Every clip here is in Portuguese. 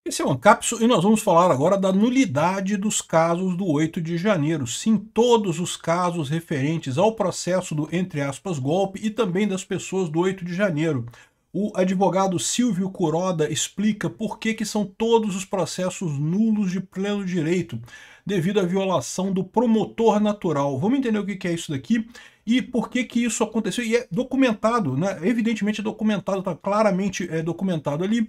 Esse é o Ancapso e nós vamos falar agora da nulidade dos casos do 8 de janeiro. Sim, todos os casos referentes ao processo do, entre aspas, golpe e também das pessoas do 8 de janeiro. O advogado Silvio Kuroda explica por que são todos os processos nulos de pleno direito, devido à violação do promotor natural. Vamos entender o que é isso daqui e por que isso aconteceu. E é documentado, né? Evidentemente é documentado, está claramente documentado ali.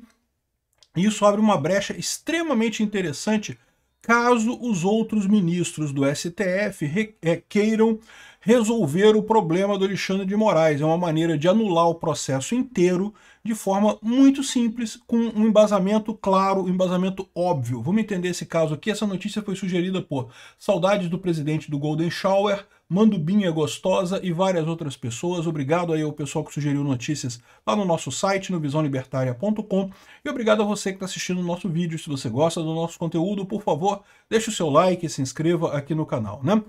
Isso abre uma brecha extremamente interessante caso os outros ministros do STF queiram resolver o problema do Alexandre de Moraes. É uma maneira de anular o processo inteiro de forma muito simples, com um embasamento claro, um embasamento óbvio. Vamos entender esse caso aqui. Essa notícia foi sugerida por Saudades do Presidente do Golden Shower, Mandubinha Gostosa e várias outras pessoas. Obrigado aí ao pessoal que sugeriu notícias lá no nosso site, no visãolibertaria.com. E obrigado a você que está assistindo o nosso vídeo. Se você gosta do nosso conteúdo, por favor, deixe o seu like e se inscreva aqui no canal, né?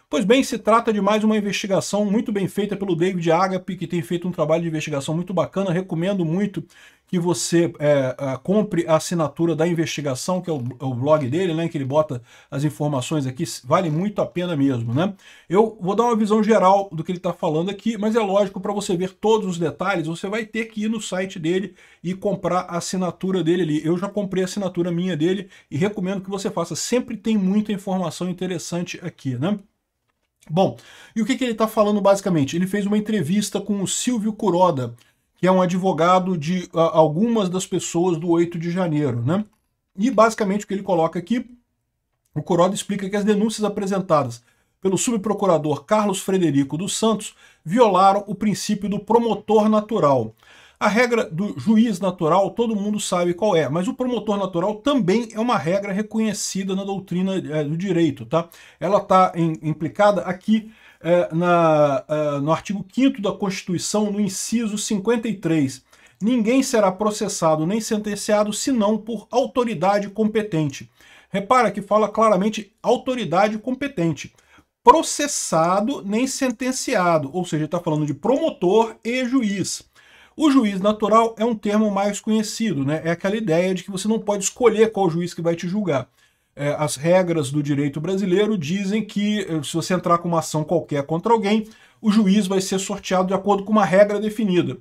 Pois bem, se trata de mais uma investigação muito bem feita pelo David Agape, que tem feito um trabalho de investigação muito bacana. Recomendo muito que você compre a assinatura da investigação, que é o blog dele, né, que ele bota as informações aqui, vale muito a pena mesmo, né? Eu vou dar uma visão geral do que ele está falando aqui, mas é lógico, para você ver todos os detalhes, você vai ter que ir no site dele e comprar a assinatura dele ali. Eu já comprei a assinatura minha dele e recomendo que você faça. Sempre tem muita informação interessante aqui, né? Bom, e o que ele está falando basicamente? Ele fez uma entrevista com o Silvio Kuroda, que é um advogado de algumas das pessoas do 8 de janeiro, né? E basicamente o que ele coloca aqui, o Kuroda explica que as denúncias apresentadas pelo subprocurador Carlos Frederico dos Santos violaram o princípio do promotor natural. A regra do juiz natural todo mundo sabe qual é, mas o promotor natural também é uma regra reconhecida na doutrina do direito, tá? Ela está implicada aqui no artigo 5º da Constituição, no inciso 53. Ninguém será processado nem sentenciado senão por autoridade competente. Repara que fala claramente autoridade competente. Processado nem sentenciado, ou seja, está falando de promotor e juiz. O juiz natural é um termo mais conhecido, né? É aquela ideia de que você não pode escolher qual juiz que vai te julgar. As regras do direito brasileiro dizem que se você entrar com uma ação qualquer contra alguém, o juiz vai ser sorteado de acordo com uma regra definida.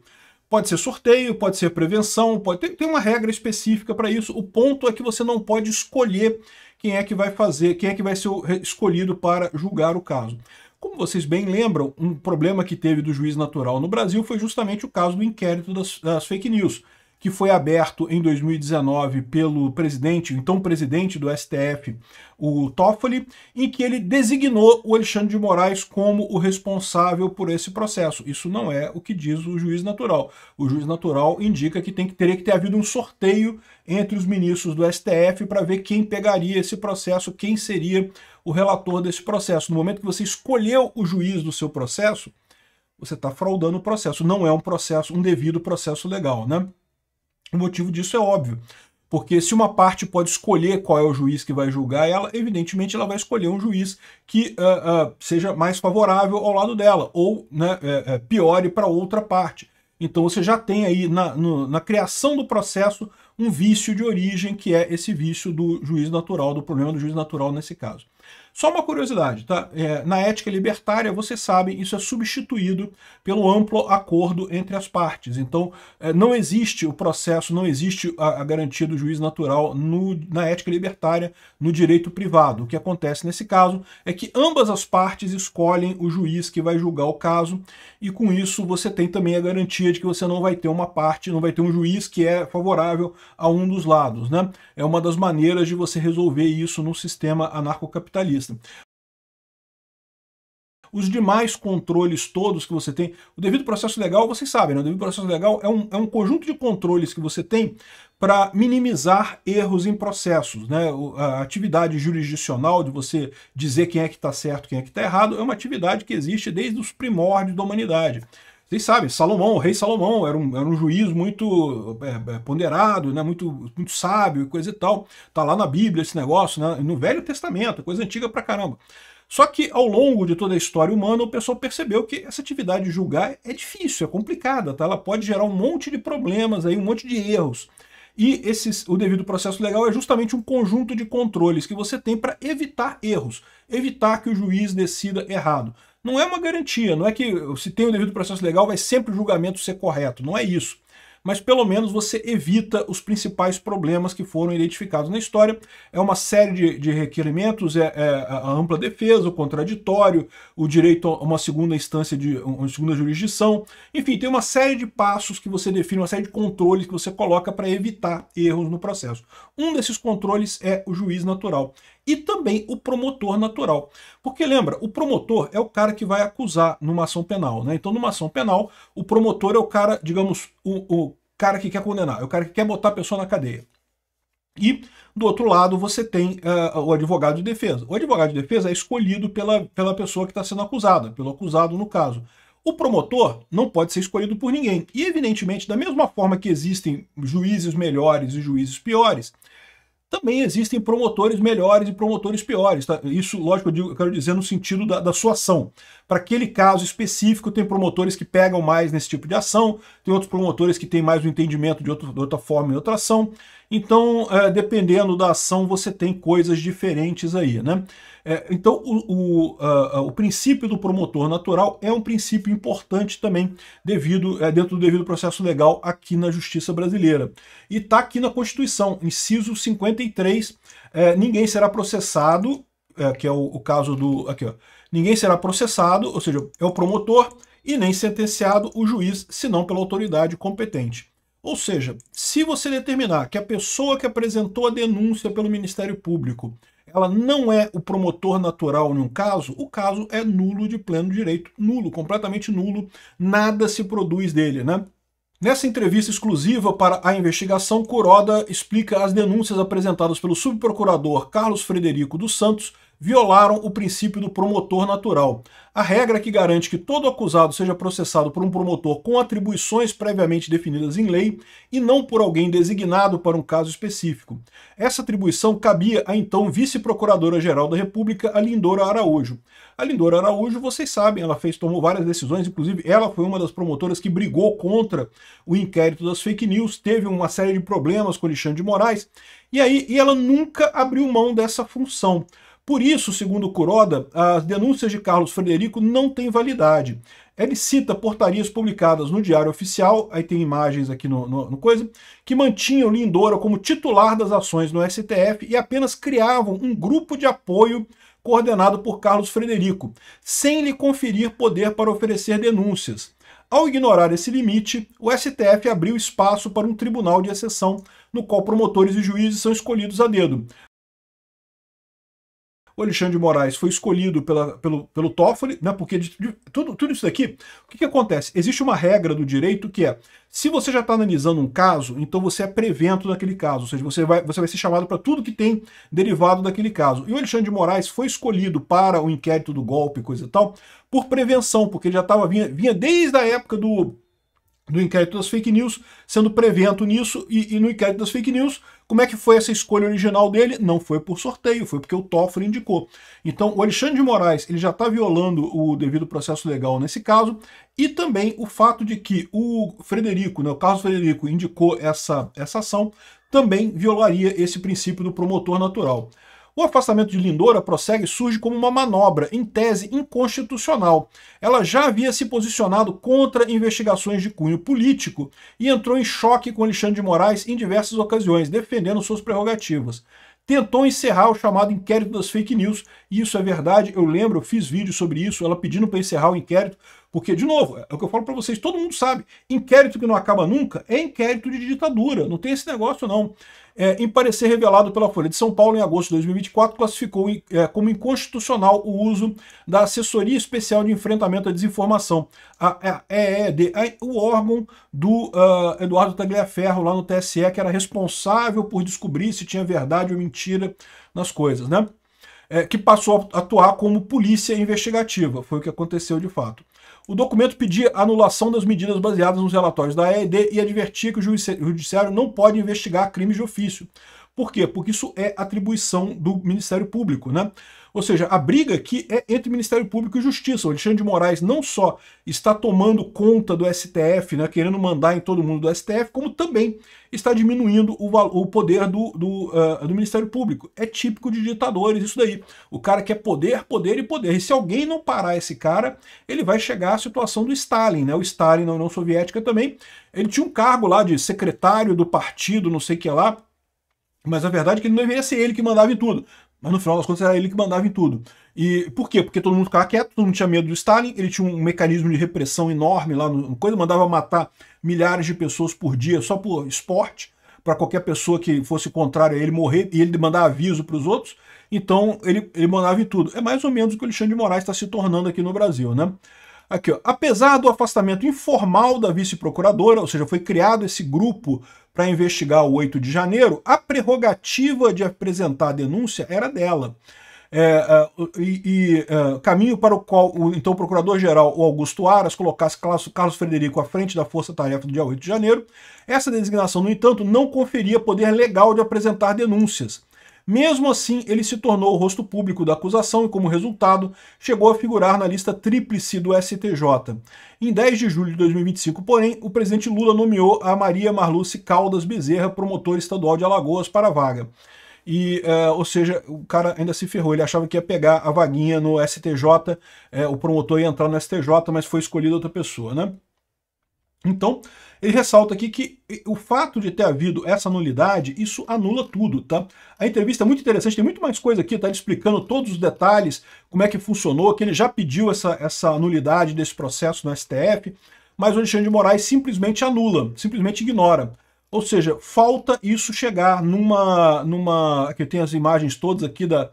Pode ser sorteio, pode ser prevenção, tem uma regra específica para isso. O ponto é que você não pode escolher quem é que vai fazer, quem é que vai ser escolhido para julgar o caso. Como vocês bem lembram, um problema que teve do juiz natural no Brasil foi justamente o caso do inquérito das fake news, que foi aberto em 2019 pelo presidente, então presidente do STF, o Toffoli, em que ele designou o Alexandre de Moraes como o responsável por esse processo. Isso não é o que diz o juiz natural. O juiz natural indica que teria que ter havido um sorteio entre os ministros do STF para ver quem pegaria esse processo, quem seria o relator desse processo. No momento que você escolheu o juiz do seu processo, você está fraudando o processo. Não é um processo, um devido processo legal, né? O motivo disso é óbvio, porque se uma parte pode escolher qual é o juiz que vai julgar ela, evidentemente ela vai escolher um juiz que seja mais favorável ao lado dela, ou né, piore para outra parte. Então você já tem aí na criação do processo um vício de origem, que é esse vício do juiz natural, do problema do juiz natural nesse caso. Só uma curiosidade, tá? Na ética libertária, vocês sabem, isso é substituído pelo amplo acordo entre as partes. Então, não existe o processo, não existe a garantia do juiz natural na ética libertária, no direito privado. O que acontece nesse caso é que ambas as partes escolhem o juiz que vai julgar o caso, e com isso você tem também a garantia de que você não vai ter uma parte, não vai ter um juiz que é favorável a um dos lados, né? É uma das maneiras de você resolver isso no sistema anarcocapitalista. Os demais controles todos que você tem, o devido processo legal, vocês sabem, né? O devido processo legal é um conjunto de controles que você tem para minimizar erros em processos, né? A atividade jurisdicional de você dizer quem é que está certo, quem é que está errado, é uma atividade que existe desde os primórdios da humanidade. Vocês sabem, Salomão, o rei Salomão, era um juiz muito ponderado, né, muito sábio e coisa e tal. Tá lá na Bíblia esse negócio, né, no Velho Testamento, coisa antiga pra caramba. Só que ao longo de toda a história humana, o pessoal percebeu que essa atividade de julgar é difícil, é complicada, tá? Ela pode gerar um monte de problemas, aí, um monte de erros. E o devido processo legal é justamente um conjunto de controles que você tem para evitar erros, evitar que o juiz decida errado. Não é uma garantia, não é que se tem o devido processo legal vai sempre o julgamento ser correto, não é isso. Mas pelo menos você evita os principais problemas que foram identificados na história. É uma série de requerimentos, a ampla defesa, o contraditório, o direito a uma segunda instância, uma segunda jurisdição. Enfim, tem uma série de passos que você define, uma série de controles que você coloca para evitar erros no processo. Um desses controles é o juiz natural. E também o promotor natural. Porque lembra, o promotor é o cara que vai acusar numa ação penal, né? Então, numa ação penal, o promotor é o cara, digamos, o cara que quer condenar, é o cara que quer botar a pessoa na cadeia. E, do outro lado, você tem o advogado de defesa. O advogado de defesa é escolhido pela pessoa que está sendo acusada, pelo acusado no caso. O promotor não pode ser escolhido por ninguém. E, evidentemente, da mesma forma que existem juízes melhores e juízes piores, também existem promotores melhores e promotores piores. Tá? Isso, lógico, eu quero dizer no sentido da sua ação. Para aquele caso específico, tem promotores que pegam mais nesse tipo de ação, tem outros promotores que têm mais o entendimento de outra forma em outra ação. Então, dependendo da ação, você tem coisas diferentes aí, né? Então, o princípio do promotor natural é um princípio importante também dentro do devido processo legal aqui na justiça brasileira. E está aqui na Constituição, inciso 53, ninguém será processado, que é o caso do... Aqui, ó, ninguém será processado, ou seja, é o promotor, e nem sentenciado o juiz, senão pela autoridade competente. Ou seja, se você determinar que a pessoa que apresentou a denúncia pelo Ministério Público ela não é o promotor natural em um caso, o caso é nulo de pleno direito, nulo, completamente nulo, nada se produz dele, né? Nessa entrevista exclusiva para a investigação, Kuroda explica as denúncias apresentadas pelo subprocurador Carlos Frederico dos Santos violaram o princípio do promotor natural. A regra que garante que todo acusado seja processado por um promotor com atribuições previamente definidas em lei e não por alguém designado para um caso específico. Essa atribuição cabia à então vice-procuradora-geral da República, a Lindora Araújo. A Lindora Araújo, vocês sabem, ela tomou várias decisões, inclusive ela foi uma das promotoras que brigou contra o inquérito das fake news, teve uma série de problemas com Alexandre de Moraes, e ela nunca abriu mão dessa função. Por isso, segundo Kuroda, as denúncias de Carlos Frederico não têm validade. Ele cita portarias publicadas no Diário Oficial, aí tem imagens aqui no coisa, que mantinham Lindora como titular das ações no STF e apenas criavam um grupo de apoio coordenado por Carlos Frederico, sem lhe conferir poder para oferecer denúncias. Ao ignorar esse limite, o STF abriu espaço para um tribunal de exceção, no qual promotores e juízes são escolhidos a dedo. O Alexandre de Moraes foi escolhido pelo Toffoli, né, porque tudo isso daqui, o que acontece? Existe uma regra do direito que é, se você já está analisando um caso, então você é prevento daquele caso, ou seja, você vai ser chamado para tudo que tem derivado daquele caso. E o Alexandre de Moraes foi escolhido para o inquérito do golpe, coisa e tal, por prevenção, porque ele já vinha desde a época do inquérito das fake news, sendo prevento nisso, e no inquérito das fake news, como é que foi essa escolha original dele? Não foi por sorteio, foi porque o Toffoli indicou. Então, o Alexandre de Moraes ele já está violando o devido processo legal nesse caso, e também o fato de que o Frederico, né, o Carlos Frederico, indicou essa ação, também violaria esse princípio do promotor natural. O afastamento de Lindora prossegue surge como uma manobra, em tese inconstitucional. Ela já havia se posicionado contra investigações de cunho político e entrou em choque com Alexandre de Moraes em diversas ocasiões, defendendo suas prerrogativas. Tentou encerrar o chamado inquérito das fake news, e isso é verdade, eu lembro, eu fiz vídeo sobre isso, ela pedindo para encerrar o inquérito, porque, de novo, é o que eu falo para vocês, todo mundo sabe, inquérito que não acaba nunca é inquérito de ditadura, não tem esse negócio não. Em parecer revelado pela Folha de São Paulo em agosto de 2024, classificou como inconstitucional o uso da Assessoria Especial de Enfrentamento à Desinformação, a EED, o órgão do Eduardo Tagliaferro lá no TSE, que era responsável por descobrir se tinha verdade ou mentira nas coisas, né? Que passou a atuar como polícia investigativa, foi o que aconteceu de fato. O documento pedia a anulação das medidas baseadas nos relatórios da EED e advertia que o judiciário não pode investigar crimes de ofício, Por quê? Porque isso é atribuição do Ministério Público, né? Ou seja, a briga aqui é entre Ministério Público e Justiça. O Alexandre de Moraes não só está tomando conta do STF, né, querendo mandar em todo mundo do STF, como também está diminuindo o poder do Ministério Público. É típico de ditadores isso daí. O cara quer poder, poder e poder. E se alguém não parar esse cara, ele vai chegar à situação do Stalin, né? O Stalin, na União Soviética também, ele tinha um cargo lá de secretário do partido, não sei o que lá, mas a verdade é que ele não deveria ser ele que mandava em tudo. Mas no final das contas era ele que mandava em tudo. E por quê? Porque todo mundo ficava quieto, todo mundo tinha medo do Stalin, ele tinha um mecanismo de repressão enorme lá no coisa, mandava matar milhares de pessoas por dia só por esporte, para qualquer pessoa que fosse contrária a ele morrer, e ele mandava aviso para os outros, então ele mandava em tudo. É mais ou menos o que o Alexandre de Moraes está se tornando aqui no Brasil, né? Aqui, ó. Apesar do afastamento informal da vice-procuradora, ou seja, foi criado esse grupo para investigar o 8 de janeiro, a prerrogativa de apresentar a denúncia era dela. Caminho para o qual o então procurador-geral, o Augusto Aras, colocasse Carlos Frederico à frente da força-tarefa do dia 8 de janeiro. Essa designação, no entanto, não conferia poder legal de apresentar denúncias. Mesmo assim, ele se tornou o rosto público da acusação e, como resultado, chegou a figurar na lista tríplice do STJ. Em 10 de julho de 2025, porém, o presidente Lula nomeou a Maria Marluce Caldas Bezerra, promotora estadual de Alagoas, para a vaga. Ou seja, o cara ainda se ferrou, ele achava que ia pegar a vaguinha no STJ, o promotor ia entrar no STJ, mas foi escolhida outra pessoa, né? Então, ele ressalta aqui que o fato de ter havido essa nulidade, isso anula tudo, tá? A entrevista é muito interessante, tem muito mais coisa aqui, tá? Ele explicando todos os detalhes, como é que funcionou, que ele já pediu essa nulidade desse processo no STF, mas o Alexandre de Moraes simplesmente anula, simplesmente ignora. Ou seja, falta isso chegar numa... Aqui tem as imagens todas aqui da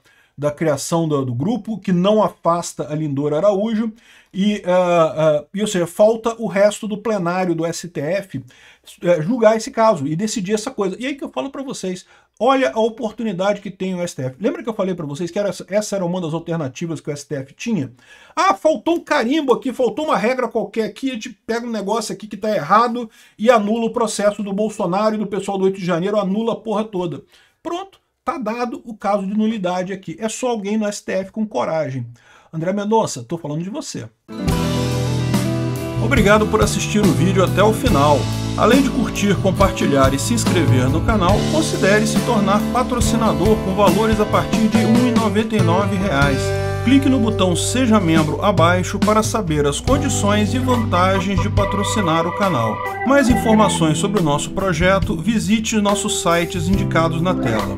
criação do grupo, que não afasta a Lindora Araújo, ou seja, falta o resto do plenário do STF julgar esse caso e decidir essa coisa. E aí que eu falo para vocês, olha a oportunidade que tem o STF. Lembra que eu falei para vocês que essa era uma das alternativas que o STF tinha? Ah, faltou um carimbo aqui, faltou uma regra qualquer aqui, a gente pega um negócio aqui que está errado e anula o processo do Bolsonaro e do pessoal do 8 de janeiro, anula a porra toda. Pronto, tá dado o caso de nulidade aqui. É só alguém no STF com coragem. André Mendonça, tô falando de você. Obrigado por assistir o vídeo até o final. Além de curtir, compartilhar e se inscrever no canal, considere se tornar patrocinador com valores a partir de R$ 1,99. Clique no botão Seja Membro abaixo para saber as condições e vantagens de patrocinar o canal. Mais informações sobre o nosso projeto, visite nossos sites indicados na tela.